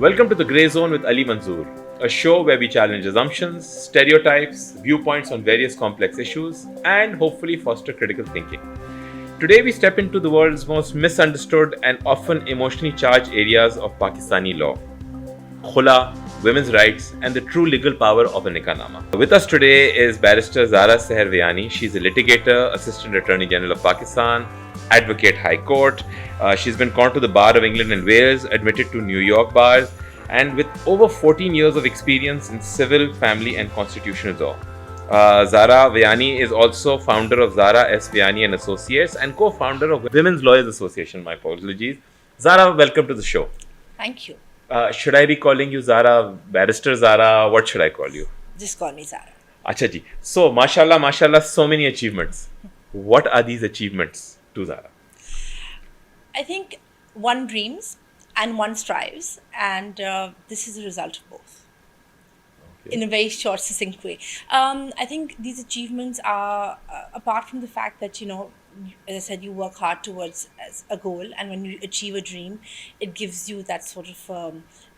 Welcome to the Grey Zone with Ali Manzoor, a show where we challenge assumptions, stereotypes, viewpoints on various complex issues, and hopefully foster critical thinking. Today, we step into the world's most misunderstood and often emotionally charged areas of Pakistani law: khula, women's rights, and the true legal power of a nikah-nama. With us today is barrister Zara Seher Viani. She's a litigator, Assistant Attorney General of Pakistan, Advocate High Court. She's been called to the Bar of England and Wales, admitted to New York bars, and with over 14 years of experience in civil, family, and constitutional law. Zara Viani is also founder of Zara S. Viani and Associates and co-founder of Women's Lawyers Association. My apologies. Zara, welcome to the show. Thank you. Should I be calling you Zara, Barrister Zara? What should I call you? Just call me Zara. Acha ji. So, mashallah, so many achievements. What are these achievements to Zara? I think one dreams and one strives, and this is a result of both. Okay. In a very short, succinct way. I think these achievements are, apart from the fact that, as I said, you work hard towards a goal, and when you achieve a dream, it gives you that sort of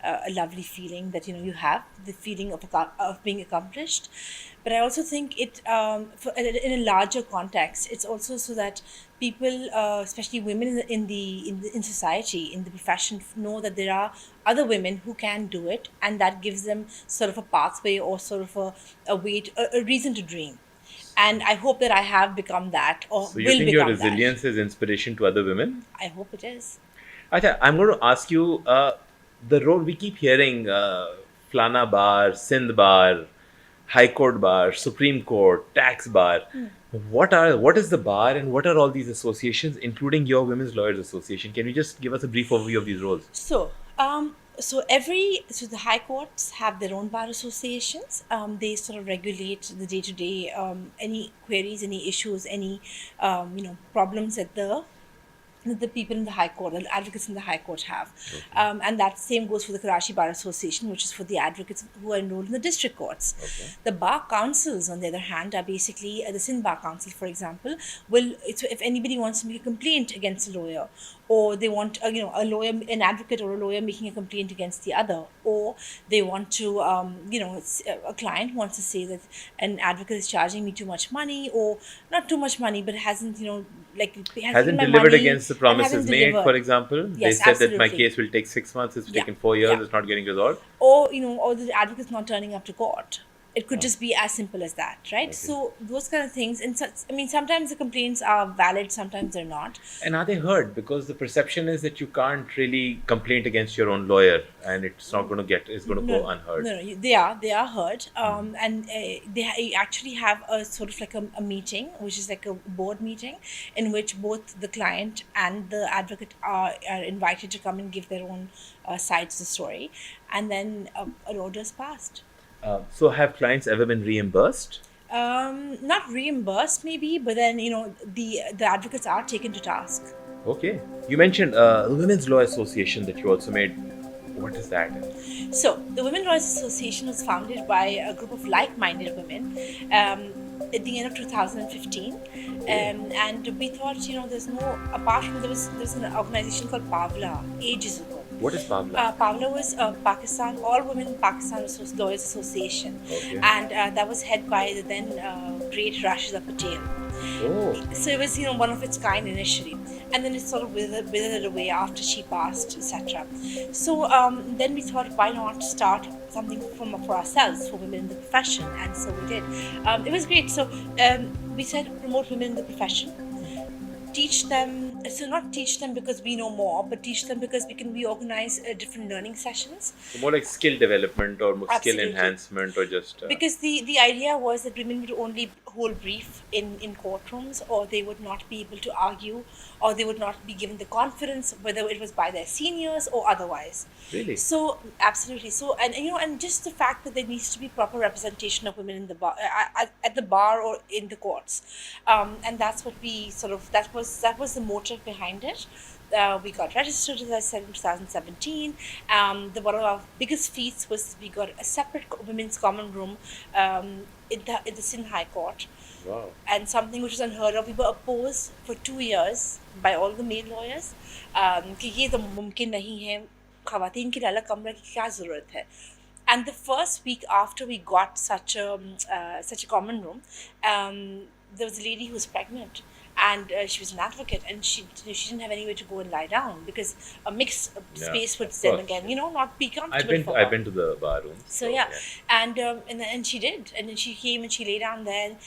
a lovely feeling that, you have the feeling of being accomplished. But I also think it, in a larger context, it's also so that people, especially women in society, in the profession, know that there are other women who can do it, and that gives them sort of a pathway or sort of a way, a reason to dream. And I hope that I have become that, or So, you will think your become that. resilience is inspiration to other women? I hope it is. Acha, I'm going to ask you the role we keep hearing Flana Bar, Sindh Bar, High Court Bar, Supreme Court, Tax Bar. What is the bar and what are all these associations, including your Women's Lawyers Association? Can you just give us a brief overview of these roles? So, so the high courts have their own bar associations. They sort of regulate the day-to-day, any queries, any issues, any problems that the people in the High Court, the advocates in the High Court have. Okay. And that same goes for the Karachi Bar Association, which is for the advocates who are enrolled in the district courts. Okay. The bar councils, on the other hand, are basically the Sindh Bar Council, for example, if anybody wants to make a complaint against a lawyer, or they want a lawyer, an advocate or a lawyer making a complaint against the other, or they want to a client wants to say that an advocate is charging me too much money, or not too much money, but hasn't Hasn't delivered against the promises made, for example. Yes, they said that my absolutely. case will take 6 months, it's Yeah, taken 4 years, yeah. it's not getting resolved. Or or the advocate's not turning up to court. It could just be as simple as that, right? Okay. So those kind of things, and sometimes the complaints are valid, sometimes they're not. And are they heard? Because the perception is that you can't really complain against your own lawyer and it's not going to go unheard. No, they are heard, and they actually have a sort of like a meeting, which is like a board meeting, in which both the client and the advocate are invited to come and give their own sides of the story, and then an order is passed. So have clients ever been reimbursed? Not reimbursed, maybe, but then the advocates are taken to task. Okay. You mentioned the Women's Law Association that you also made. What is that? So, the Women's Lawyers Association was founded by a group of like-minded women at the end of 2015, and we thought, there's no, apart from there's an organization called Pavla ages ago. What is Pavla? Pavla was Pakistan, All Women Pakistan Lawyers Association, Okay. and that was head by the then great Rashida Patel. Oh. So it was, one of its kind initially, and then it sort of withered away after she passed, etc. So then we thought, why not start something for ourselves, for women in the profession, and so we did. It was great. So we said, promote women in the profession, teach them. So not teach them because we know more, but teach them because we organize different learning sessions. So more like skill development or more skill Absolutely. enhancement or just... Because the idea was that women would only hold brief in courtrooms, or they would not be able to argue, or they would not be given the confidence, whether it was by their seniors or otherwise. Really? So absolutely. So and just the fact that there needs to be proper representation of women in the bar, at the bar or in the courts, and that's what we that was the motive behind it. We got registered, as I said, in 2017. One of our biggest feats was we got a separate women's common room in the Sindh High Court. Wow. And something which was unheard of. We were opposed for 2 years by all the male lawyers कि ये तो मुमकिन नहीं है खवातीन के लिए अलग कमरा की क्या ज़रूरत है. And the first week after we got such a common room, there was a lady who was pregnant, and she was an advocate, and she didn't have anywhere to go and lie down because a mixed Yeah, space would of then course. again, not be I've comfortable been for I've her. been to the bar room. So yeah, and she did, and then she came and she lay down there. And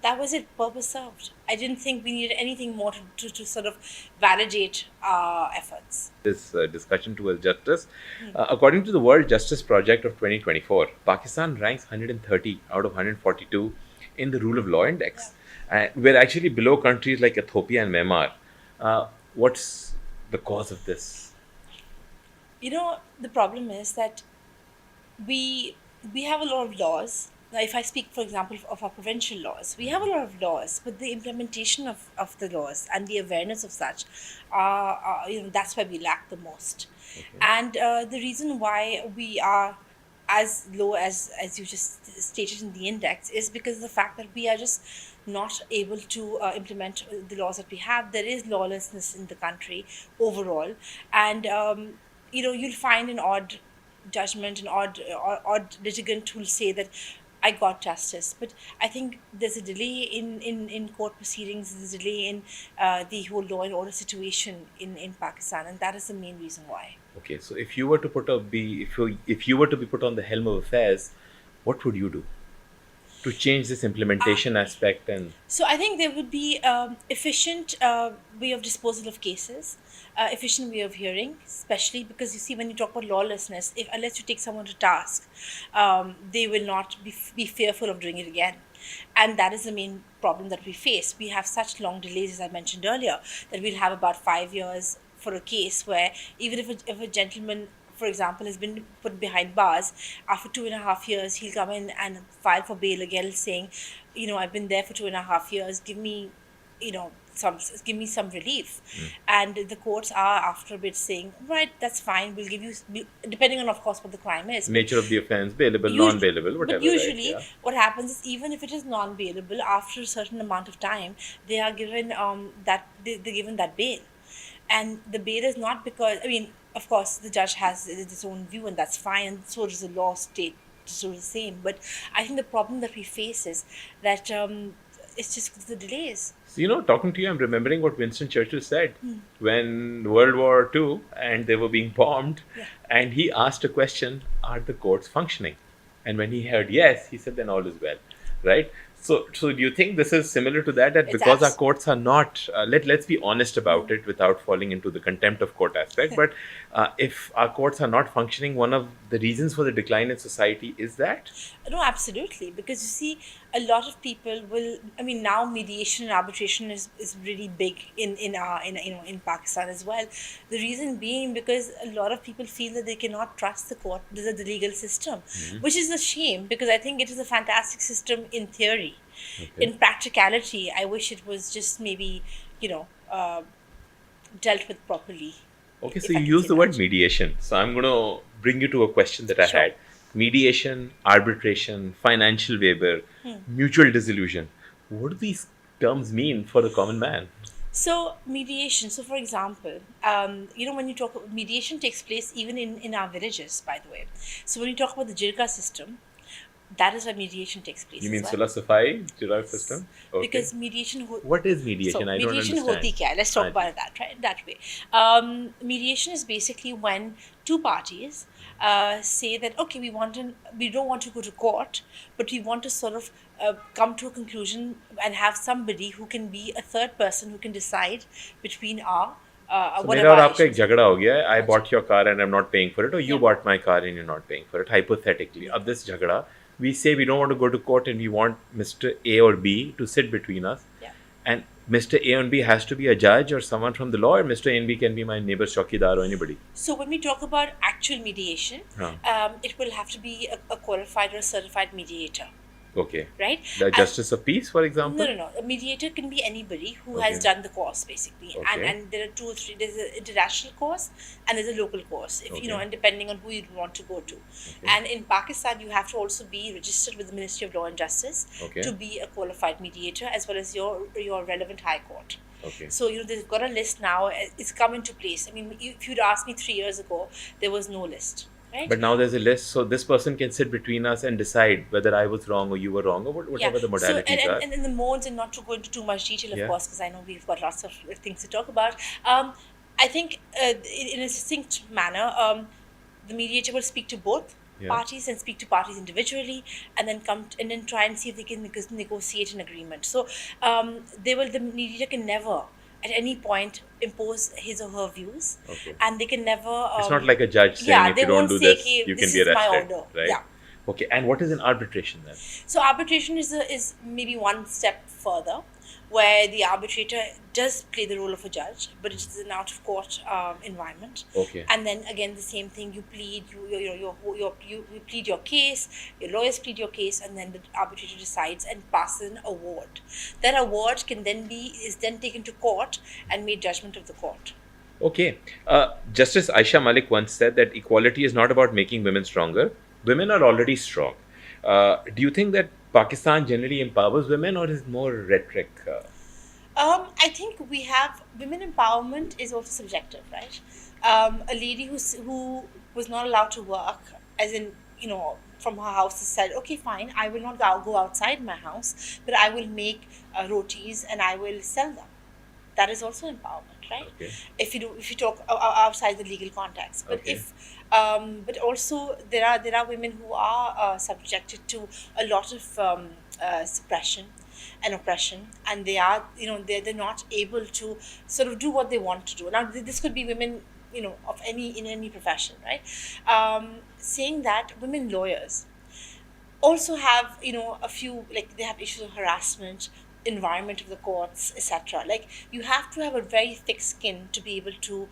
that was it. Purpose served. I didn't think we needed anything more to sort of validate our efforts. This discussion towards justice. According to the World Justice Project of 2024, Pakistan ranks 130 out of 142 in the Rule of Law Index. We're actually below countries like Ethiopia and Myanmar. What's the cause of this? The problem is that we we have a lot of laws. Now, if I speak, for example, of our provincial laws, we have a lot of laws, but the implementation of the laws and the awareness of such, that's where we lack the most. And the reason why we are as low as you just stated in the index is because of the fact that we are just not able to implement the laws that we have. There is lawlessness in the country overall, and you'll find an odd judgment, an odd litigant who'll say that I got justice. But I think there's a delay in court proceedings, there's a delay in the whole law and order situation in Pakistan, and that is the main reason why. Okay, so if you were to if you were to be put on the helm of affairs, what would you do to change this implementation aspect? And So I think there would be efficient way of disposal of cases, efficient way of hearing, especially because you see when you talk about lawlessness, if unless you take someone to task, they will not be fearful of doing it again. And that is the main problem that we face. We have such long delays, as I mentioned earlier, that we'll have about 5 years for a case where even if a gentleman, for example, has been put behind bars, after 2.5 years, he'll come in and file for bail again, saying, I've been there for 2.5 years. Give me, give me some relief. And the courts are after a bit saying, right, that's fine. We'll give you, depending on, of course, what the crime is. nature of the offense, bailable, Usu- non-bailable, whatever. But usually, right? Yeah. what happens is even if it is non-bailable, after a certain amount of time, they are given they're given that bail, and the bail is not because of course, the judge has its own view, and that's fine. And so does the law state, so the same. But I think the problem that we face is that it's just the delays. So, talking to you, I'm remembering what Winston Churchill said when World War II and they were being bombed, Yeah. and he asked a question: Are the courts functioning? And when he heard yes, he said, "Then all is well." Right? So do you think this is similar to that? That It's because our abs- courts are not, let's be honest about it without falling into the contempt of court aspect. But if our courts are not functioning, one of the reasons for the decline in society is that. No, absolutely. Because you see, a lot of people will. Now mediation and arbitration is really big in Pakistan as well. The reason being because a lot of people feel that they cannot trust the court, the legal system, which is a shame because I think it is a fantastic system in theory. In practicality, I wish it was just maybe dealt with properly. Okay, so if I you can use say the word that. mediation. So I'm going to bring you to a question that I Sure. had. Mediation, arbitration, financial waiver, mutual dissolution. What do these terms mean for the common man? So mediation. So for example, when you talk mediation takes place even in our villages, by the way. So when you talk about the jirga system, that is where mediation takes place. You as mean well. Sula Safai, Jirag system? Okay. Because mediation. What is mediation? So I don't mediation understand. hoti kya hai? Let's talk Haan about ji. it that way. Mediation is basically when two parties say that okay, we don't want to go to court, but we want to sort of come to a conclusion and have somebody who can be a third person who can decide between our So whatever मेरा और our आपका एक issues. झगड़ा हो गया है. I अच्छा. bought your car and I'm not paying for it, or you Yeah. bought my car and you're not paying for it, hypothetically. Of this झगड़ा, we say we don't want to go to court and we want Mr. A or B to sit between us. Yeah. And Mr. A and B has to be a judge or someone from the law, or Mr. A and B can be my neighbor's chowkidar or anybody. So when we talk about actual mediation, Huh. it will have to be a qualified or a certified mediator. Okay. right? The And justice of peace, for example? no. A mediator can be anybody who has Okay. done the course, basically. Okay. And there are two or three. There's an international course and there's a local course. If you know, Okay. and depending on who you want to go to. Okay. And in Pakistan, you have to also be registered with the Ministry of Law and Justice Okay. to be a qualified mediator, as well as your relevant high court. Okay. So they've got a list now. It's come into place. I mean, if you'd asked me 3 years ago, there was no list. Right? But now there's a list, so this person can sit between us and decide whether I was wrong or you were wrong, or whatever the modalities so, are. and in the modes, and not to go into too much detail, of Yeah. course, because I know we've got lots of things to talk about. I think in a succinct manner, the mediator will speak to both Yeah. parties and speak to parties individually, and then and then try and see if they can negotiate an agreement. So the mediator can never at any point impose his or her views, Okay. and they can never. It's not like a judge saying if they you don't won't do say, this, "Ki, you this can be is my arrested, order." right? Yeah. Okay. And what is an arbitration then? So arbitration is maybe one step further, where the arbitrator does play the role of a judge, but it's an out of court environment. Okay. And then again, the same thing. You plead, you plead your case. Your lawyers plead your case, and then the arbitrator decides and passes an award. That award is then taken to court and made judgment of the court. Okay. Justice Aisha Malik once said that equality is not about making women stronger. Women are already strong. Do you think that Pakistan generally empowers women, or is it more rhetoric? I think we have women empowerment is also subjective, right? A lady who was not allowed to work, as in from her house, has said, okay, fine, I will not go outside my house, but I will make rotis and I will sell them. That is also empowerment, right? Okay. If you talk outside the legal context, but Okay. but also there are women who are subjected to a lot of suppression and oppression, and they are they're not able to sort of do what they want to do. Now this could be women of any profession, right? Saying that, women lawyers also have a few, like, they have issues of harassment, environment of the courts, etc. Like, you have to have a very thick skin to be able to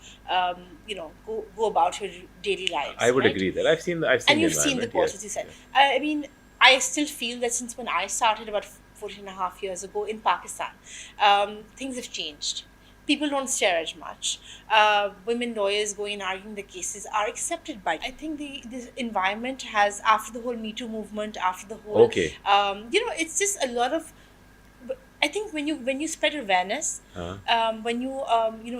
go about your daily lives. I would right? agree that I've seen And you've seen the environment, course, yes. as you said. I mean, I still feel that since when I started about 14 and a half years ago in Pakistan, things have changed. People don't stare as much. Women lawyers going and arguing the cases are accepted by. I think the environment has, after the whole Me Too movement, after the whole, Okay. it's just a lot of. I think when you spread awareness, when you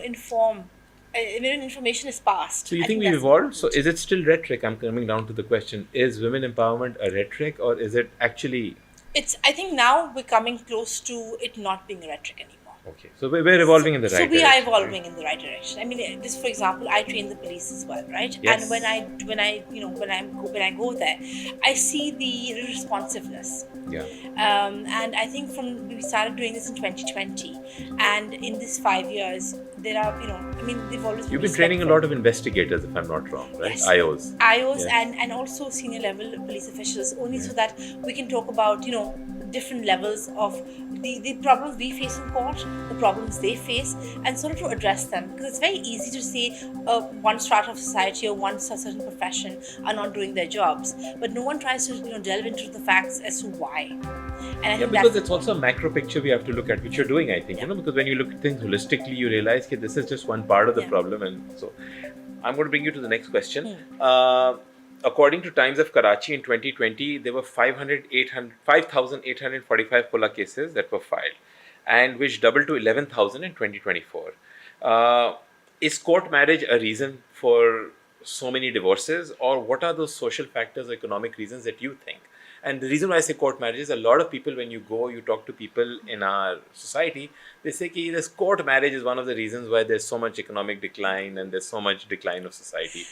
inform, when information is passed. So you I think we've that's evolved? So important. is it still rhetoric? I'm coming down to the question: is women empowerment a rhetoric, or is it actually I think now we're coming close to it not being a rhetoric anymore. okay? So we're evolving in the right So we direction. are right? evolving in the right direction. I mean, this, for example, I train the police as well, right? Yes. And when I go there, I see the responsiveness. Yeah. And I think we started doing this in 2020, and in this 5 years, there are they've always You've been training a lot of investigators, if I'm not wrong, right? Yes. IOs. IOs Yeah. and also senior level police officials, only so that we can talk about different levels of the problems we face in court, the problems they face, and sort of to address them, because it's very easy to say one strata of society or one certain profession are not doing their jobs, but no one tries to delve into the facts as to why. And I Yeah, think because that's it's also a macro picture we have to look at, which you're doing, I think. Yeah. Because when you look at things holistically, you realize that this is just one part of the Yeah. problem, and so I'm going to bring you to the next question. Hmm. According to Times of Karachi in 2020, there were 5,845 Kula cases that were filed, and which doubled to 11,000 in 2024. Is court marriage a reason for so many divorces, or what are those social factors or economic reasons that you think? And the reason why I say court marriage is a lot of people, when you talk to people in our society, they say that this court marriage is one of the reasons why there's so much economic decline and there's so much decline of society.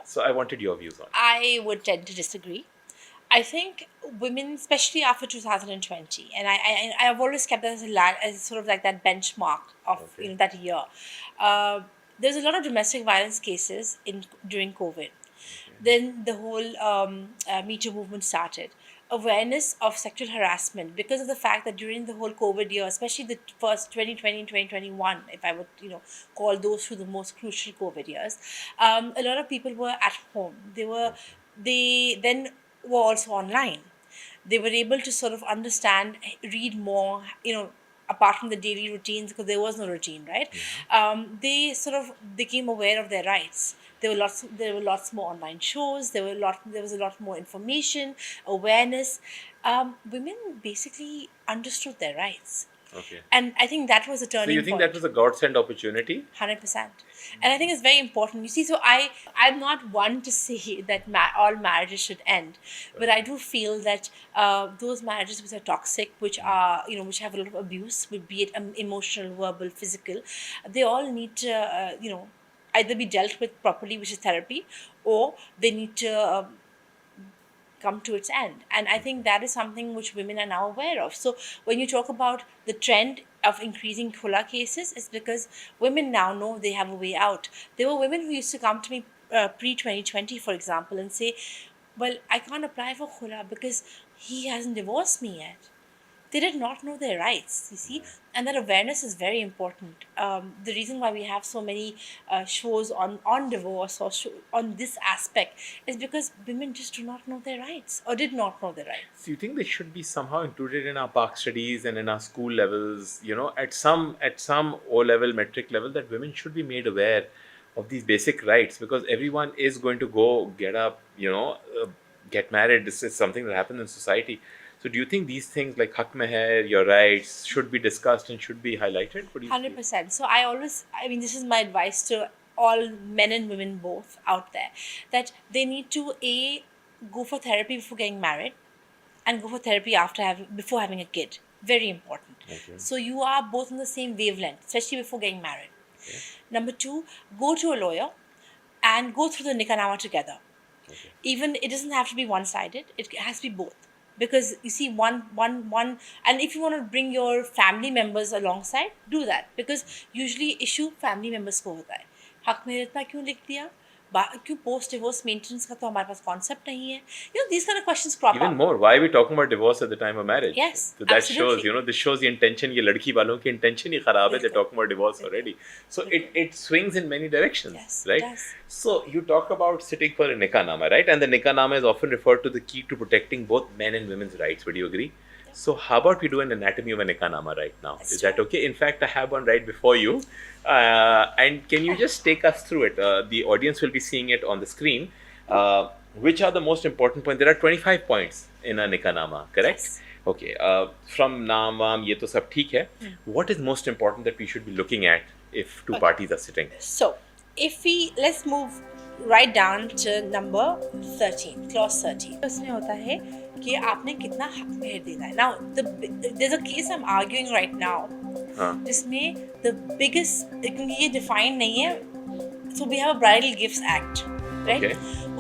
So I wanted your views on it. I would tend to disagree. I think women, especially after 2020, and I've always kept that as sort of like that benchmark of Okay. that year. There's a lot of domestic violence cases during COVID. Then the whole Me Too movement started. Awareness of sexual harassment, because of the fact that during the whole COVID year, especially the first 2020 and 2021, if I would call those two the most crucial COVID years, a lot of people were at home. They then were also online. They were able to sort of understand, read more, apart from the daily routines, because there was no routine, right? They sort of became aware of their rights. There were lots more online shows. There was a lot more information, awareness. Women basically understood their rights, Okay. and I think that was a So turning you think point. that was a godsend opportunity? 100%. And I think it's very important. You see, so I'm not one to say that all marriages should end, but I do feel that those marriages which are toxic, which are, which have a lot of abuse, be it emotional, verbal, physical, they all need to either be dealt with properly, which is therapy, or they need to come to its end. And I think that is something which women are now aware of. So when you talk about the trend of increasing khula cases, it's because women now know they have a way out. There were women who used to come to me pre 2020, for example, and say, well, I can't apply for khula because he hasn't divorced me yet. They did not know their rights, you see, and that awareness is very important. The reason why we have so many shows on divorce or on this aspect is because women just do not know their rights, or did not know their rights. So you think they should be somehow included in our Park studies and in our school levels, at some O level, metric level, that women should be made aware of these basic rights, because everyone is going to go get up, get married. This is something that happens in society. So do you think these things like hak meher, your rights, should be discussed and should be highlighted? What do you feel? 100%. So I mean, this is my advice to all men and women both out there, that they need to go for therapy before getting married, and go for therapy before having a kid. Very important. Okay. So you are both on the same wavelength, especially before getting married. Number two, go to a lawyer and go through the nikah together. Okay. Even it doesn't have to be one-sided, it has to be both, because you see, one, and if you want to bring your family members alongside, do that, because usually issue family members को होता है, हक में इतना क्यों लिख दिया, क्यों पोस्ट डिवोर्स मेंटेनेंस का तो हमारे पास कॉन्सेप्ट नहीं है, these kind of questions crop Even up. more, why are we talking about divorce at the time of marriage? Yes, So that absolutely. shows, this shows the intention. ये लड़की वालों की intention ही खराब है. They're बिल्कुल. talking about divorce already. So it swings in many directions, Yes, it right? does. So you talk about sitting for a nikah-nama, right? And the nikah-nama is often referred to the key to protecting both men and women's rights. Would you agree? So how about we do an anatomy of a nikah-nama right now? Let's Is do that it. okay? In fact, I have one right before you. And can you just take us through it? The audience will be seeing it on the screen. Which are the most important points? There are 25 points in a nikah-nama, correct? Yes. Okay. From naam, waam, ye to sab theek hai. What is most important that we should be looking at if two parties are sitting? So, let's move right down to number 13, clause 13. उसमें होता है कि आपने कितना हक मेहर देना है. Now, there's a case I'm arguing right now, हाँ. जिसमें the biggest, क्योंकि ये define नहीं है, so we have a Bridal Gifts Act, right? Okay.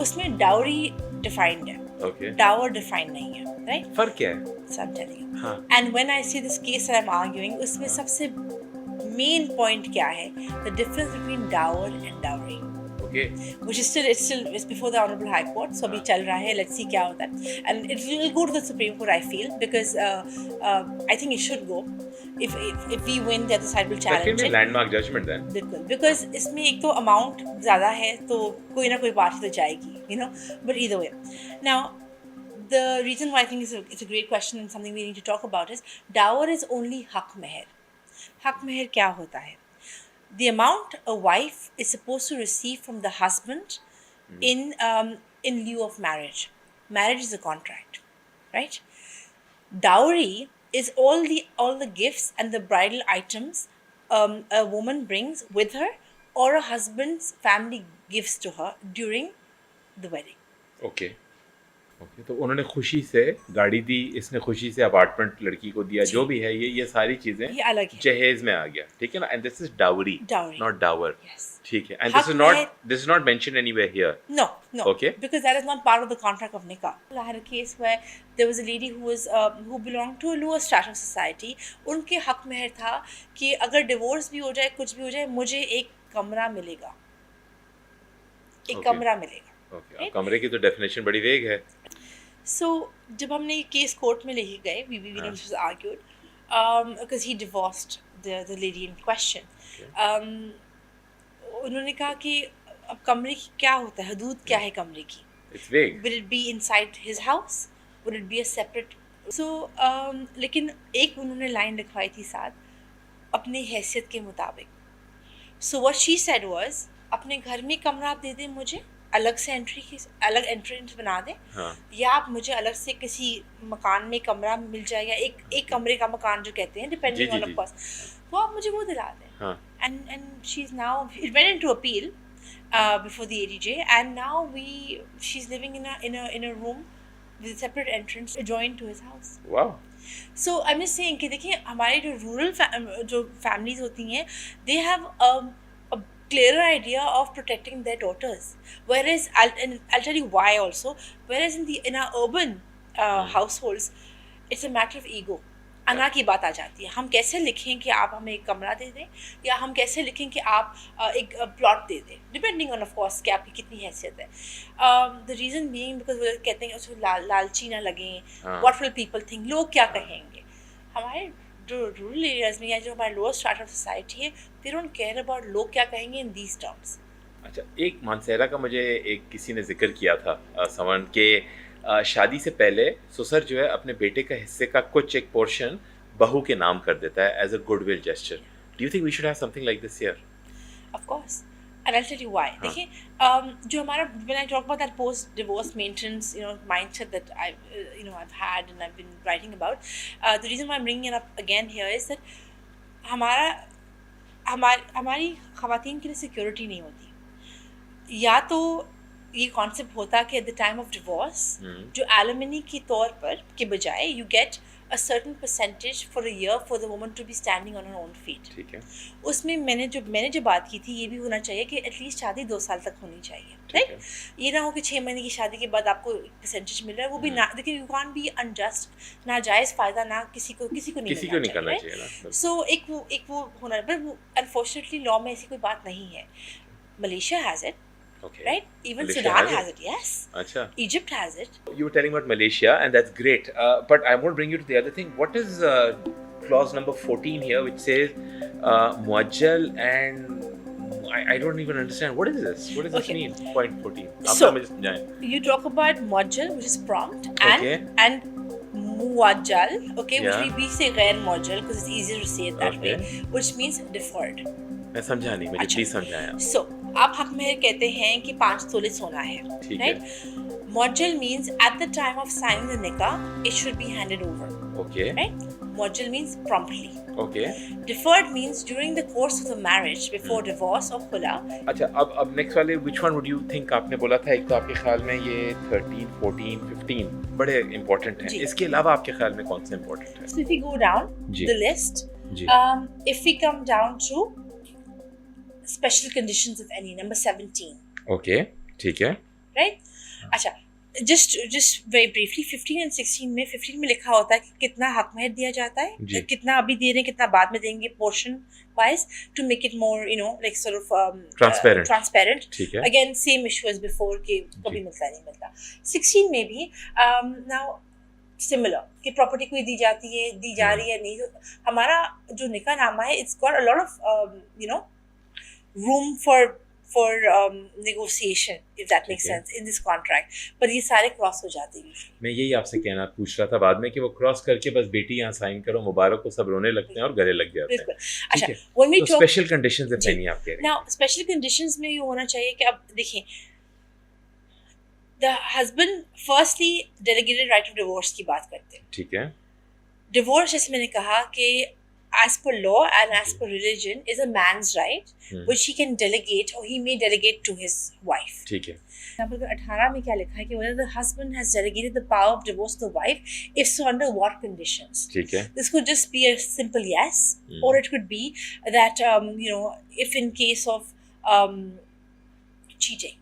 उसमें dowry defined है, Okay. dower defined नहीं है, right? फर्क क्या है? So I'm telling you. हाँ. And when I see this case that I'm arguing, उसमें सबसे main point क्या है? The difference between dower and dowry. Okay. Which is it's before the Honorable High Court, so अभी चल रहा है. Let's see क्या होता है, and it will go to the Supreme Court, I feel, because I think it should go. If we win, the other side will That can challenge be a it. landmark judgment then. बिल्कुल, because इसमें एक तो amount ज़्यादा है, तो कोई ना कोई पार्टी तो जाएगी, But either way, now the reason why I think it's a great question and something we need to talk about is dower is only hak meher. Hak meher क्या होता है? The amount a wife is supposed to receive from the husband in lieu of marriage. Marriage is a contract, right? Dowry is all the gifts and the bridal items a woman brings with her, or a husband's family gives to her during the wedding. Okay. Okay, तो उन्होंने खुशी से गाड़ी दी, इसने खुशी से apartment लड़की को दिया, जो भी है ये सारी चीजें ये अलग है. जहेज में आ गया, ठीक है ना? And this is dowry, Dowry. Not dower. Yes. ठीक है. एंड हक this is not mentioned anywhere here. No. Okay. Because that is not part of the contract of nikah. I had a case where there was a lady who belonged to a lower strata of society. उनके हक मेहर था कि अगर divorce भी हो जाए, कुछ भी हो जाए, मुझे एक कमरा मिलेगा. एक Okay. कमरा मिलेगा. ओके. Right? कमरे की तो डेफिनेशन बड़ी वेग है. So जब हमने ये केस कोर्ट में लेके गए, we this was argued because he divorced the lady in question. उन्होंने कहा कि अब कमरे की क्या होता है, हदूद क्या है कमरे की? इट्स वेग. Will it be inside his house? would it be a separate? So लेकिन एक उन्होंने लाइन लिखवाई थी साथ, अपनी हैसियत के मुताबिक. So what she said was, अपने घर में कमरा आप दे दें मुझे, अलग से अलग एंट्रेंस बना दें, हाँ. या आप मुझे अलग से किसी मकान में कमरा मिल जाए, या एक कमरे का मकान जो कहते हैं, डिपेंडिंग ऑन ऑफ कोर्स, तो आप मुझे वो दिला दें. हाँ. And she's now, it went into appeal before the ADJ, and now she's living in a room with a separate entrance adjoined to his house. Wow. So I'm just saying कि देखिए हमारे जो रूरल जो families होती हैं, they have a clearer idea of protecting their daughters, whereas I'll tell you why also, whereas in our urban households it's a matter of ego. अना की बात आ जाती है, हम कैसे लिखें कि आप हमें एक कमरा दे दें, या हम कैसे लिखें कि आप एक प्लॉट दे दें, डिपेंडिंग ऑन ऑफ कोर्स कि आपकी कितनी हैसियत है. द रीज़न बीइंग बिकॉज वो कहते हैं उसको लालची ना लगें, व्हाट विल पीपल थिंक, लोग क्या कहेंगे. हमारे जो रूरल एरियाज में या जो हमारे लोअर स्ट्रैटा ऑफ सोसाइटी है, दे डोंट केयर अबाउट लोग क्या कहेंगे इन दीज टर्म्स. अच्छा, एक मानसेरा का मुझे एक किसी ने जिक्र किया था समवन के शादी से पहले ससुर जो है अपने बेटे का हिस्से का कुछ एक पोर्शन बहू के नाम कर देता है as a goodwill gesture. Do you think we should have something like this here? Of course, and I will tell you why. देखिए जो हमारा when I talk about that post divorce maintenance mindset that I've had and I've been writing about, the reason why I'm bringing it up again here is that हमारी ख़वातीन के लिए security नहीं होती. या तो ये कॉन्सेप्ट होता कि at the time of divorce जो एलिमनी के तौर पर के बजाय you get a certain percentage for a year for the woman to be standing on her own feet. ठीक है. उसमें मैंने जो बात की थी, ये भी होना चाहिए कि एटलीस्ट शादी 2 साल तक होनी चाहिए, राइट? ये ना हो कि 6 महीने की शादी के बाद आपको परसेंटेज मिल रहा है, वो भी ना. देखिए, यू कांट बी अनजस्ट, नाजायज़ फ़ायदा ना किसी को नहीं करना चाहिए. सो एक वो होना, बट अनफॉर्चुनेटली लॉ में ऐसी कोई बात नहीं है. Malaysia has it. Okay. Right? Even Malaysia Sudan has it, yes. Achha. Egypt has it. You were telling about Malaysia, and that's great. But I want to bring you to the other thing. What is clause number 14 here, which says muajjal and I don't even understand. What is this? What does this mean? Point 14. So, you talk about muajjal, which is prompt, and muajjal, okay, which we say ghair muajjal because it's easier to say it that way, which means deferred. मैं समझा नहीं, मुझे please समझाया. So, आप हक मेहर कहते हैं कि 5 तोले सोना है, right? Muajjal means at the time of signing the nikah, it should be handed over. Okay. Right? Muajjal means promptly. Okay. Deferred means during the course of the marriage, before divorce or khula. अच्छा, अब next वाले, which one would you think? आपने बोला था एक तो आपके ख्याल में ये 13, 14, 15 बड़े important हैं. इसके अलावा आपके ख्याल में कौन से important हैं? So if we go down the list, if we come down to special conditions of any, number 17. Okay, ठीक है. Right? अच्छा, just very briefly, 15 and 16 में 15 में लिखा होता है कि कितना हक महर दिया जाता है, कितना अभी दे रहे हैं, कितना बाद में देंगे, portion wise, to make it more, like sort of transparent. ठीक है. Again, same issue as before कि कभी मिलता नहीं मिलता. 16 में भी now similar कि प्रॉपर्टी कोई दी जा रही है नहीं. हमारा जो निकाह नामा है, it's got a lot of room for negotiation, if that makes sense, in this contract, but ये सारे क्रॉस हो जाते हैं. मैं यही आपसे कहना पूछ रहा था बाद में कि वो क्रॉस करके बस बेटी यहाँ साइन करो, मुबारक को, सब रोने लगते हैं और गले लग जाते हैं. अच्छा, when we talk special conditions if any आप कह रहे हैं. Now special conditions में ये होना चाहिए कि अब देखिए, the husband firstly delegated right of divorce की बात करते हैं. ठीक है. Divorce जैसे मैंने कहा कि as per law and as per religion is a man's right, which he can delegate or he may delegate to his wife. ठीक है. नंबर 18 में क्या लिखा है कि whether the husband has delegated the power of divorce to the wife, if so under what conditions. ठीक है. This could just be a simple yes, or it could be that if in case of cheating,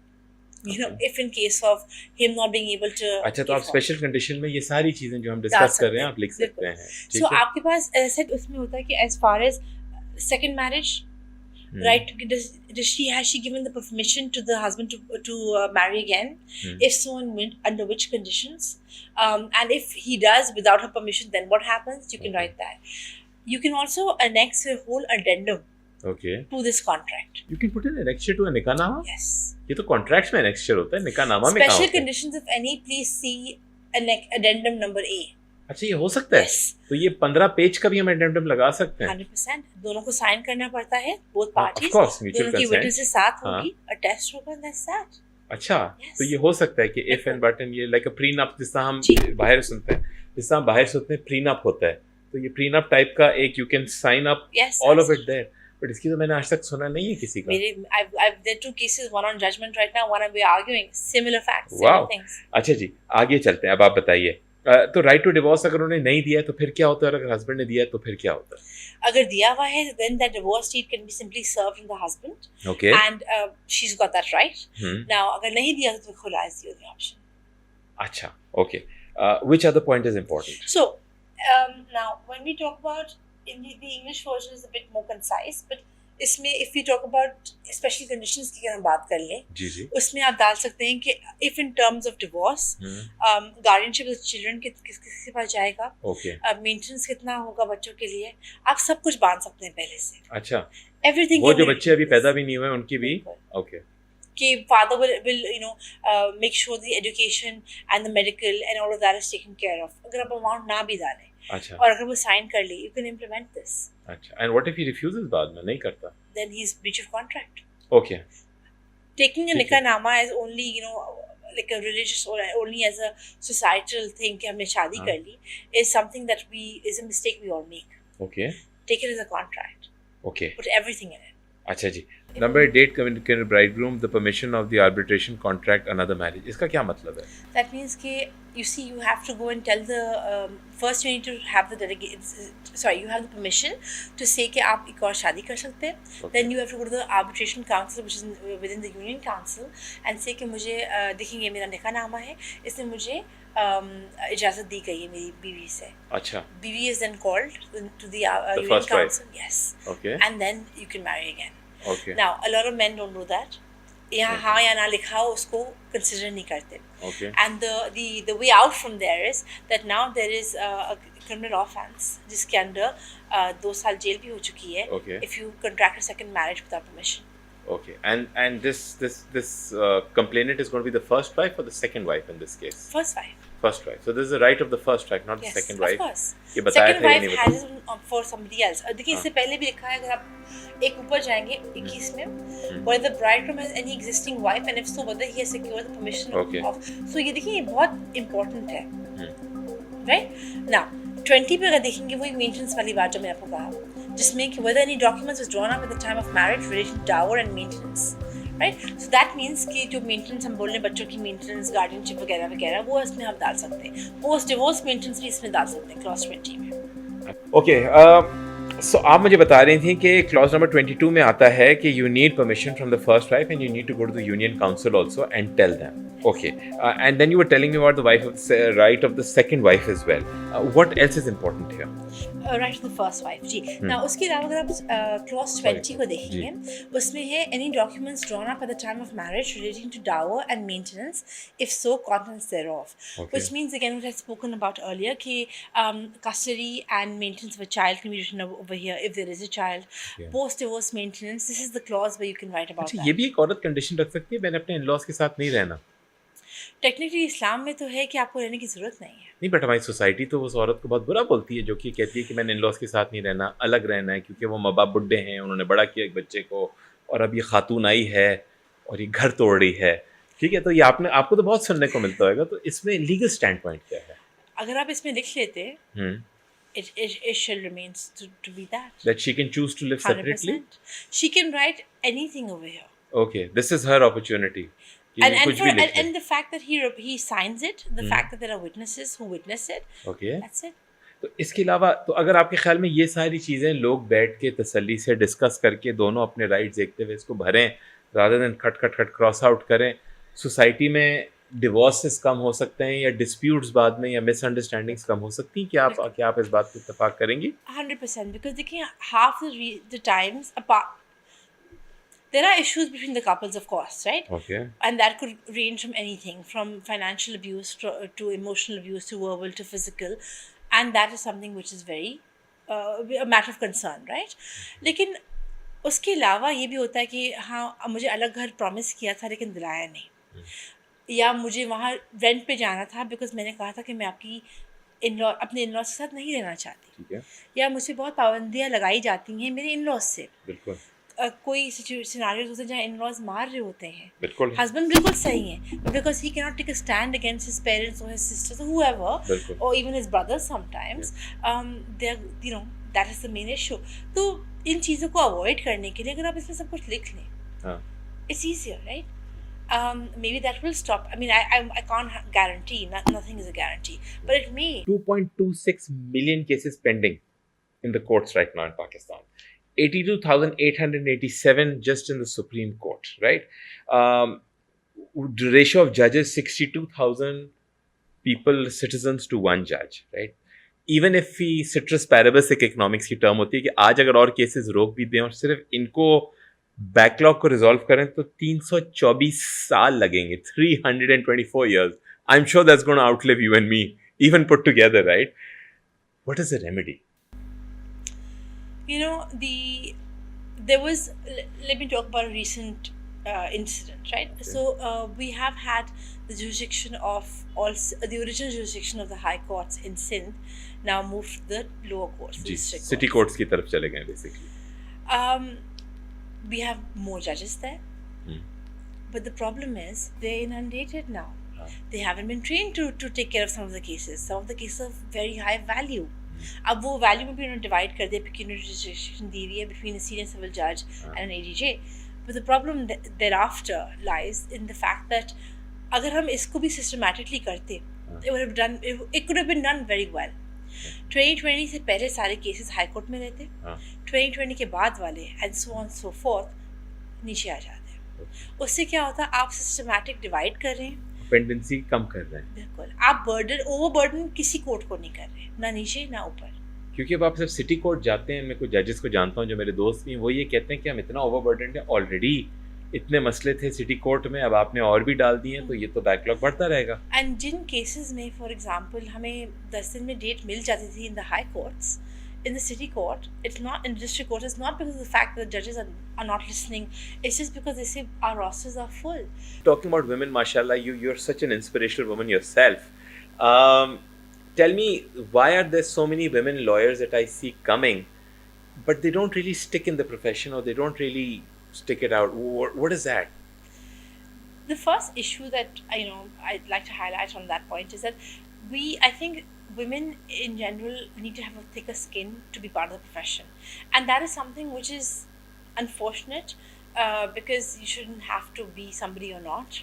if in case of him not being able to. अच्छा, तो आप special condition में ये सारी चीजें जो हम डिस्कस कर रहे हैं आप लिख सकते हैं. So आपके पास ऐसे उसमें होता है कि as far as second marriage, right? Has she given the permission to the husband to marry again? If so, under which conditions? And if he does without her permission, then what happens? You can write that. You can also annex a whole addendum. Okay. To this contract. You can put an annexure to a nikahnaama? Yes. ये तो contracts में annexure होता है, निकाहनामा में कहाँ होता है? Special conditions if any, please see addendum number A. अच्छा, ये हो सकता है? Yes. तो ये 15 पेज का भी हम एडेंडम लगा सकते हैं? 100%. दोनों को साइन करना पड़ता है, both हाँ, of parties. course, mutual दोनों की consent. witnesses साथ हाँ. होगी, a test होगा, that's that. अच्छा, Yes. तो ये हो सकता है कि इफ बिल्कुल. एंड बट एंड ये लाइक अ प्रीनप, जिससे हम जी. बाहर सुनते हैं, जिससे हम बाहर सुनते हैं प्रीनप होता है, तो ये प्रीनप टाइप का एक you can sign up Yes. All of it there, but इसकी तो मैंने आज तक सुना नहीं है किसी का. I've there are 2 cases, one on judgment right now, one we're arguing. Similar facts, Wow. similar things. अच्छा जी, आगे चलते हैं. अब आप बताइए, तो राइट टू डिवोर्स अगर उन्होंने नहीं दिया है तो फिर क्या होता है, और अगर हस्बैंड ने दिया है तो फिर क्या होता है? अगर दिया हुआ है, then that divorce deed can be simply served on the husband. Okay. And she's got that right. Now, अगर नहीं दिया तो खुला is the only option. अच्छा, okay. Which other point is important? So, now when we talk about in the English version is a bit more concise, but इसमें if we talk about special conditions की अगर हम बात कर लें, जी जी. उसमें आप डाल सकते हैं कि if in terms of divorce, guardianship of children किसके पास जाएगा, Okay. maintenance कितना होगा बच्चों के लिए, आप सब कुछ बांध सकते हैं पहले से. अच्छा, Everything. वो जो बच्चे अभी पैदा भी नहीं हुए उनकी भी. Okay. कि father will make sure the education and the medical and all of that is taken care of. अगर आप amount ना भी डालें, अच्छा. और अगर वो sign कर ले, you can implement this. अच्छा. And what if he refuses बाद में, नहीं करता? Then he's breach of contract. Okay. Taking a ठीक है. nikah nama as only like a religious or only as a societal thing कि हमने शादी हाँ. कर ली is something that is a mistake we all make. Okay. Take it as a contract. Okay. Put everything in it. अच्छा जी. Number 8, communicate with bridegroom the permission of the arbitration contract another marriage. इसका क्या मतलब है? That means कि you see you have to go and tell the first you need to have the you have the permission to say कि आप एक और शादी कर सकते हैं. Okay. Then you have to go to the arbitration council which is within the union council and say कि मुझे देखिए मेरा निकाह नामा है, इसमें मुझे इजाज़त दी गई है मेरी बीवी से. अच्छा. BV is then called to the union first wife. council. Yes. Okay. And then you can marry again. Okay. Now a lot of men don't do that. यहाँ Okay. हाँ या ना लिखा हो उसको consider नहीं करते. Okay. And the way out from there is that now there is a criminal offense जिसके अंदर 2 साल जेल भी हो चुकी है. Okay. If you contract a second marriage without permission. Okay. And this complainant is going to be the first wife or the second wife in this case? First wife. First wife. So this is the right of the first wife, not Yes, the second of wife. course. ये बताया Second था या wife नहीं has बताया? it for somebody else. और देखिए इससे पहले भी लिखा है अगर आप एक ऊपर जाएंगे 21 में, whether the bridegroom has any existing wife and if so whether he has secured the permission Okay. of. So ये देखिए ये बहुत important है. Right? Now 20 पे अगर देखेंगे वही maintenance वाली बात जो मैंने आपको कहा, जिसमें कि whether any documents was drawn up at the time of marriage related to dower and maintenance. Right? So that means कि जो maintenance हम बोल रहे हैं बच्चों की maintenance, guardianship वगैरह वगैरह वो इसमें हम डाल सकते हैं. Post divorce maintenance भी इसमें डाल सकते हैं clause 20 में. Okay. So आप मुझे बता रही थी कि clause number 22 में आता है कि you need permission from the first wife and you need to go to the union council also and tell them. Okay. And then you were telling me about the right of the second wife as well. What else is important here? Right to the first wife ji. Now उसके अलावा अगर आप clause 20 को देखेंगे, उसमें है any documents drawn up at the time of marriage relating to dower and maintenance, if so contents thereof. Okay. Which means again what I had spoken about earlier कि custody and maintenance of a child can be written over here if there is a child. Yeah. Post divorce maintenance, this is the clause where you can write about अच्छा, that. ये भी एक औरत condition रख सकती है मैंने अपने इन-लॉज के साथ नहीं रहना? टेक्निकली इस्लाम में तो है कि आपको रहने की ज़रूरत नहीं है. नहीं, बट हमारी सोसाइटी तो उस औरत को बहुत बुरा बोलती है जो कि कहती है कि मैंने इन-लॉज के साथ नहीं रहना, अलग रहना है क्योंकि वो माँ बाप बुड्ढे हैं, उन्होंने बड़ा किया एक बच्चे को और अब ये खातून आई है और ये घर तोड़ रही है. ठीक है, तो ये आपको तो बहुत सुनने को मिलता होगा, तो इसमें लीगल स्टैंड पॉइंट क्या है? अगर आप इसमें लिख लेते it shall remain to be that. That she can choose to live separately? 100%. She can write anything over here. Okay, this is her opportunity. कि And कुछ भी लिख ले. and the fact that he signs it, the fact that there are witnesses who witness it, Okay. that's it. तो इसके अलावा तो अगर आपके ख्याल में ये सारी चीज़ें लोग बैठ के तसल्ली से डिस्कस करके दोनों अपने राइट्स देखते हुए इसको भरें रादर देन खट क्रॉस आउट करें, सोसाइटी में डिवोर्सेस कम हो सकते हैं या डिस्प्यूट्स बाद में या मिसअंडरस्टैंडिंग्स कम हो सकती हैं? क्या आप इस बात पर इत्तेफाक करेंगी? 100%, because देखिए half the times apart there are issues between the couples, of course, right? Okay. And that could range from anything from financial abuse to emotional abuse to verbal to physical, and that is something which is very a matter of concern, right? लेकिन उसके अलावा ये भी होता है कि हाँ मुझे अलग घर प्रॉमिस किया था लेकिन दिलाया नहीं. या मुझे वहाँ रेंट पे जाना था बिकॉज मैंने कहा था कि मैं आपकी इन लॉ अपने इन लॉज के साथ नहीं रहना चाहती, ठीक है, या मुझे बहुत पाबंदियाँ लगाई जाती हैं मेरे इन लॉज से। बिल्कुल, कोई सिनारियोज होते हैं जहाँ इन लॉज मार रहे होते हैं, बिल्कुल, हस्बैंड बिल्कुल सही है, but because he cannot take a stand against his parents और हिज सिस्टर्स बिल्कुल, whoever or even his brothers yeah, sometimes, they are, you know, that is the main issue. तो इन चीज़ों को अवॉइड करने के लिए अगर आप इसमें सब कुछ लिख लें, हाँ, it's easier, right? Maybe that will stop. I mean, I can't guarantee. Nothing is a guarantee, but it may. 2.26 million cases pending in the courts right now in Pakistan. 82,887 just in the Supreme Court, right? Um, the ratio of judges 62,000 people, citizens to one judge, right? Even if he ceteris paribus एक economics की term होती है कि आज अगर और cases रोक भी दें और सिर्फ इनको बैकलॉग को रिजॉल्व करें तो 324 साल लगेंगे, 324 years. I'm sure that's going to outlive you and me, even put together, right? What is the remedy? You know, there was. Let me talk about a recent incident, right? Okay. So we have had the jurisdiction of the original jurisdiction of the high courts in Sindh now moved to the lower courts, the जी, district city courts. Courts की तरफ चले गए basically. Um, we have more judges there, Hmm. but the problem is they're inundated now. हाँ. They haven't been trained to take care of some of the cases. Some of the cases are very high value. अब वो value में भी उन्होंने divide कर दिया, पेक्यूनियरी jurisdiction दी हुई है between a senior civil judge and an ADJ. But the problem thereafter lies in the fact that अगर हम इसको भी systematically करते, it could have been done very well. 2020 से पहले सारे केसेस हाई कोर्ट में रहते, 2020 के बाद वाले and so on so fourth नीचे आ जाते। उससे क्या होता है, आप सिस्टमैटिक डिवाइड कर रहे हैं, डिपेंडेंसी कम कर रहे हैं, बिल्कुल आप ओवर बर्डन किसी कोर्ट को नहीं कर रहे, ना नीचे ना ऊपर। क्योंकि अब आप सिर्फ सिटी कोर्ट जाते हैं, मैं कुछ जजेस को जानता हूँ जो मेरे दोस्त भी हैं, वो ये कहते हैं कि हम इतना ओवरबर्डन है, ऑलरेडी इतने मसले थे सिटी कोर्ट में, अब आपने और भी डाल दिए हैं तो ये तो बैकलॉग बढ़ता रहेगा। एंड जिन केसेस में फॉर एग्जांपल हमें 10 दिन में डेट मिल जाती थी in the high courts, in the city court, it's not in the district court, it's not because of the fact that the judges are not listening, it's just because they say our rosters are full. Talking about women, mashallah, you're such an inspirational woman yourself. Tell me, why are there so many women lawyers that I see coming, but they don't really stick in the profession, or they don't really stick it out? What is that? The first issue that I'd like to highlight on that point is that I think women in general need to have a thicker skin to be part of the profession, and that is something which is unfortunate, because you shouldn't have to be somebody or not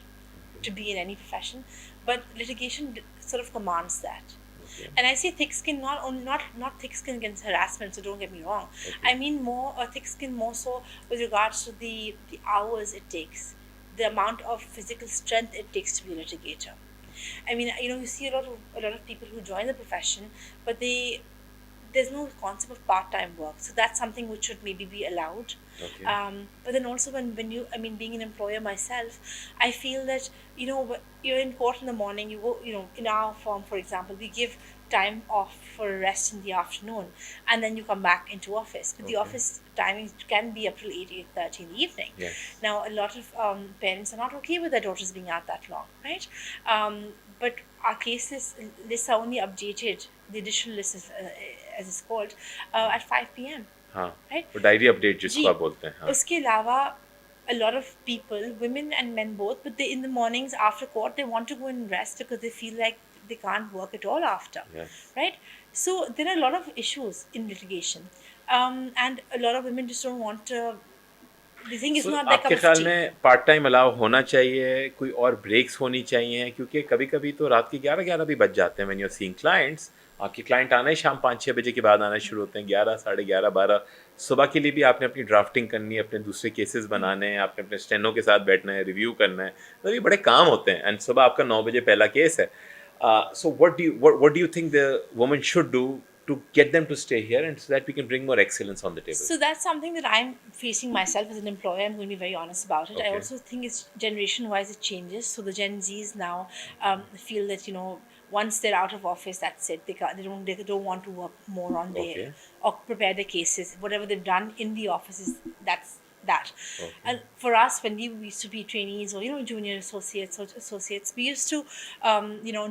to be in any profession, but litigation sort of commands that. Okay. And I say thick skin, not thick skin against harassment, so don't get me wrong. Okay. I mean more a thick skin more so with regards to the hours it takes, the amount of physical strength it takes to be a litigator. I mean, you see a lot of people who join the profession, but there's no concept of part-time work, so that's something which should maybe be allowed. Okay. But then also when being an employer myself, I feel that you're in court in the morning, you go, in our firm for example, we give time off for a rest in the afternoon, and then you come back into office, but the Okay. office timing can be up till 8:30 in the evening. Yes. Now a lot of parents are not okay with their daughters being out that long, right? But our cases lists are only updated, the additional list is, as it's called, at 5 p.m. हाँ, Right? वो diary update जिसको जी, आप बोलते हैं, हाँ. उसके अलावा a lot of people, women and men both, but they in the mornings after court they want to go and rest because they feel like they can't work at all after. Yes. Right? So there are a lot of issues in litigation, and a lot of women just don't want to. They think it's So, not their आपके cup of ख्याल tea. में part time allow होना चाहिए, कोई और breaks होनी चाहिए, क्योंकि कभी कभी तो रात के 11 भी बज जाते हैं when you are seeing clients. आपके क्लाइंट आना ही शाम 5-6 बजे के बाद आना शुरू होते हैं, 11, 11:30, 12. सुबह के लिए भी आपने अपनी ड्राफ्टिंग करनी है, अपने दूसरे केसेस बनाने हैं, आपने अपने स्टेनो के साथ बैठना है, रिव्यू करना है, मतलब ये बड़े काम होते हैं. एंड सुबह आपका 9 बजे पहला केस है. सो what do you think the woman should do to get them to stay here, and so that we can bring more excellence on the table? So that's something that I'm facing myself as an employer. I'm going to be very honest about it. I Okay. also think it's generation-wise it changes. So the Gen Zs now feel that once they're out of office, that's it. They don't want to work more on Okay. or prepare their cases. Whatever they've done in the offices, that's that. Okay. And for us, when we used to be trainees or junior associates or associates, we used to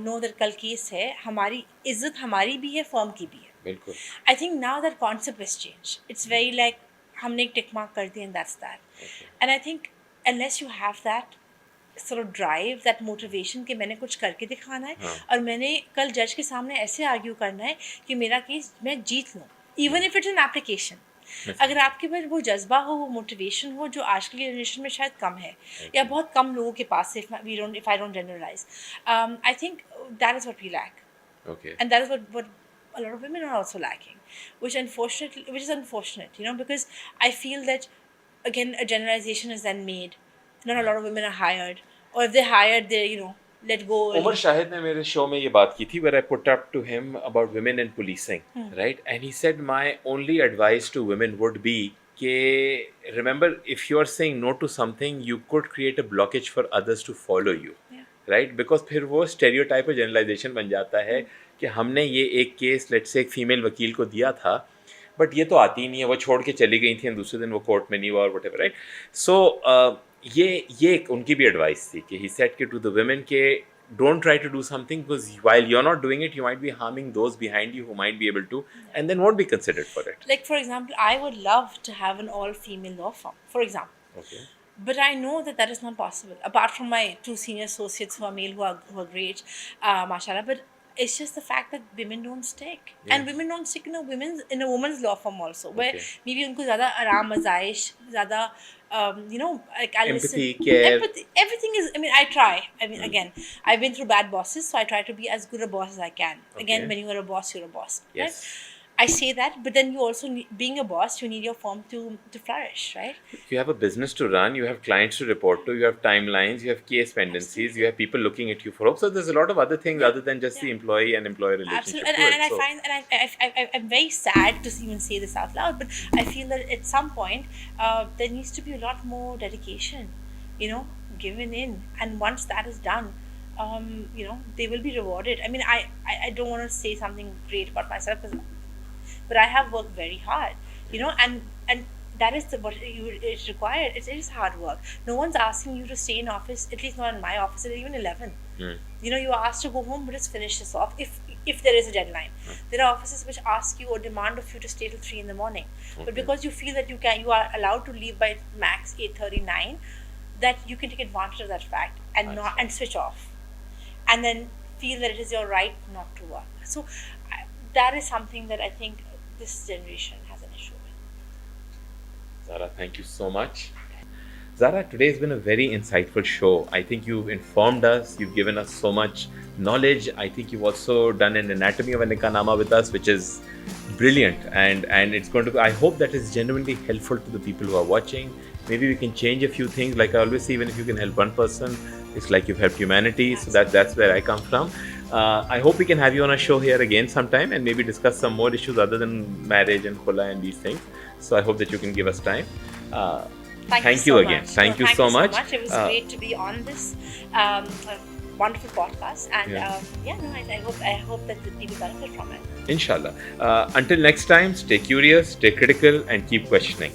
know that कल case है, हमारी इज्जत हमारी भी है, firm की भी है. बिल्कुल. I think now that concept has changed. It's very like हमने एक tick mark कर दिया and that's that. Okay. And I think unless you have that sort of drive, that motivation कि मैंने कुछ करके दिखाना है और मैंने कल जज के सामने ऐसे आर्ग्यू करना है कि मेरा केस मैं जीत लूँ, even if it's an application. अगर आपके पास वो जज्बा हो, वो मोटिवेशन हो, जो आज की जनरेशन में शायद कम है या बहुत कम लोगों के पास, if I don't generalize, I think that is what we lack. Okay. And that is what a lot of women are also lacking, which is unfortunate, because I feel that again a generalization is then made. Not a lot of women are hired, or if they're hired, they let go. Umar Shahid ने मेरे show में ये बात की थी, where I put up to him about women in policing, right? And he said my only advice to women would be कि remember, if you are saying no to something, you could create a blockage for others to follow you. Yeah. Right, because फिर वो stereotype और generalisation बन जाता है कि हमने ये एक केस लेट्स से एक फीमेल वकील को दिया था, बट ये तो आती ही नहीं है, वो छोड़ के चली गई थी और दूसरे दिन वो कोर्ट में नहीं हुआ और व्हाटएवर, राइट. सो ये उनकी भी एडवाइस थी कि ही सेड कि टू द वुमेन के don't try to do something because while you're not doing it, you might be harming those behind you who might be able to and then won't be considered for it. Like for example, I would love to have an all-female law firm, for example. Okay. But I know that is not possible. Apart from my 2 senior associates who are male, who are great, mashallah. But it's just the fact that women don't stick, and women don't stick in a woman's law firm also, where maybe उनको ज़्यादा आराम आज़ाइश, ज़्यादा like I empathy, listen, care, empathy, everything is. I mean, I try. I mean, again, I've been through bad bosses, so I try to be as good a boss as I can. Again, when you are a boss, you're a boss. Yes. Right? I say that, but then you also being a boss, you need your firm to flourish, right? You have a business to run, you have clients to report to, you have timelines, you have case pendencies, you have people looking at you for hope. So there's a lot of other things other than just the employee and employer relationship. Absolutely. I'm very sad to even say this out loud, but I feel that at some point there needs to be a lot more dedication, given in, and once that is done, they will be rewarded. I mean, I don't want to say something great about myself, but I have worked very hard, and that is what it's required. It is hard work. No one's asking you to stay in office, at least not in my office, at even 11. You are asked to go home, but just finish this off if there is a deadline. There are offices which ask you or demand of you to stay till 3 in the morning. But because you feel that you are allowed to leave by max 8:39, that you can take advantage of that fact and switch off, and then feel that it is your right not to work. So that is something that I think this generation has an issue with. Zara, thank you so much. Zara, today has been a very insightful show. I think you've informed us, you've given us so much knowledge. I think you've also done an anatomy of a nikah nama with us, which is brilliant, and it's going to be, I hope that is genuinely helpful to the people who are watching. Maybe we can change a few things. Like I always say, even if you can help one person, it's like you've helped humanity. So that's where I come from. I hope we can have you on a show here again sometime and maybe discuss some more issues other than marriage and khula and these things. So I hope that you can give us time. Thank you again. Thank you so much. It was great to be on this wonderful podcast, and I hope that the people benefit from it. Inshallah. Until next time, stay curious, stay critical, and keep questioning.